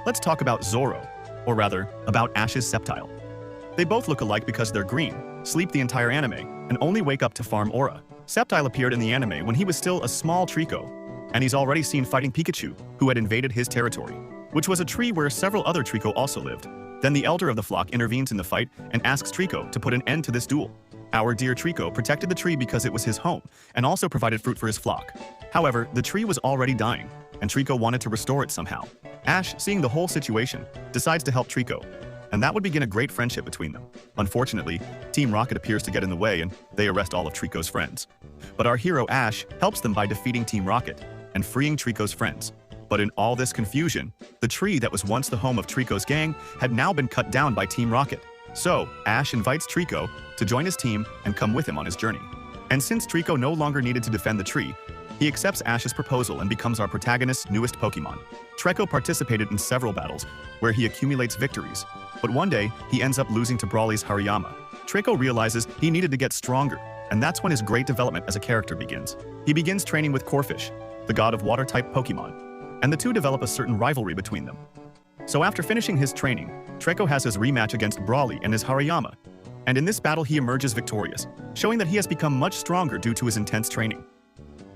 let's talk about Zoro, or rather, about Ash's Sceptile. They both look alike because they're green, sleep the entire anime, and only wake up to farm aura. Sceptile appeared in the anime when he was still a small Trico, and he's already seen fighting Pikachu, who had invaded his territory, which was a tree where several other Trico also lived. Then the elder of the flock intervenes in the fight and asks Trico to put an end to this duel. Our dear Trico protected the tree because it was his home, and also provided fruit for his flock. However, the tree was already dying, and Trico wanted to restore it somehow. Ash, seeing the whole situation, decides to help Trico, and that would begin a great friendship between them. Unfortunately, Team Rocket appears to get in the way and they arrest all of Trico's friends. But our hero Ash helps them by defeating Team Rocket and freeing Trico's friends. But in all this confusion, the tree that was once the home of Trico's gang had now been cut down by Team Rocket. So, Ash invites Trico to join his team and come with him on his journey. And since Trico no longer needed to defend the tree, he accepts Ash's proposal and becomes our protagonist's newest Pokemon. Trico participated in several battles, where he accumulates victories. But one day, he ends up losing to Brawly's Hariyama. Trico realizes he needed to get stronger, and that's when his great development as a character begins. He begins training with Corphish, the god of water-type Pokemon, and the two develop a certain rivalry between them. So after finishing his training, Trico has his rematch against Brawly and his Hariyama, and in this battle he emerges victorious, showing that he has become much stronger due to his intense training.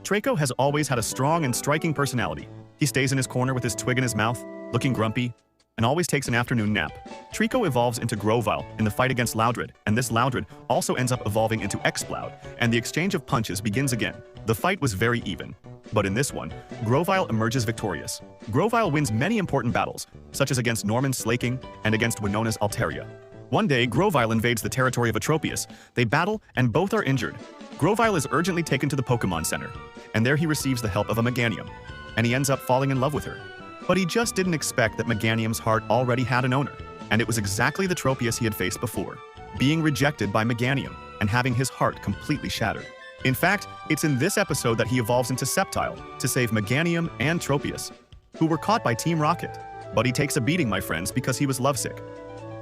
Trico has always had a strong and striking personality. He stays in his corner with his twig in his mouth, looking grumpy, and always takes an afternoon nap. Trico evolves into Grovyle in the fight against Loudred, and this Loudred also ends up evolving into Exploud, and the exchange of punches begins again. The fight was very even, but in this one, Grovyle emerges victorious. Grovyle wins many important battles, such as against Norman's Slaking and against Winona's Altaria. One day, Grovyle invades the territory of Atropius. They battle, and both are injured. Grovyle is urgently taken to the Pokemon Center, and there he receives the help of a Meganium, and he ends up falling in love with her. But he just didn't expect that Meganium's heart already had an owner, and it was exactly the Tropius he had faced before, being rejected by Meganium and having his heart completely shattered. In fact, it's in this episode that he evolves into Sceptile to save Meganium and Tropius, who were caught by Team Rocket. But he takes a beating, my friends, because he was lovesick.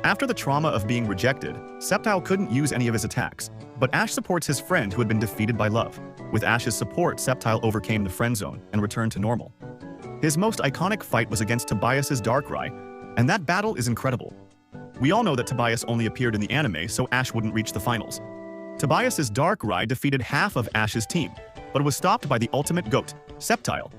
After the trauma of being rejected, Sceptile couldn't use any of his attacks, but Ash supports his friend who had been defeated by love. With Ash's support, Sceptile overcame the friend zone and returned to normal. His most iconic fight was against Tobias's Darkrai, and that battle is incredible. We all know that Tobias only appeared in the anime, so Ash wouldn't reach the finals. Tobias's Darkrai defeated half of Ash's team, but was stopped by the ultimate GOAT, Sceptile.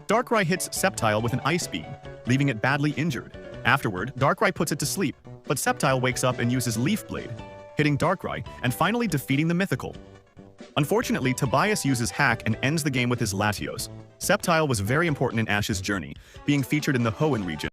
Darkrai hits Sceptile with an Ice Beam, leaving it badly injured. Afterward, Darkrai puts it to sleep, but Sceptile wakes up and uses Leaf Blade, hitting Darkrai and finally defeating the Mythical. Unfortunately, Tobias uses Hack and ends the game with his Latios. Sceptile was very important in Ash's journey, being featured in the Hoenn region.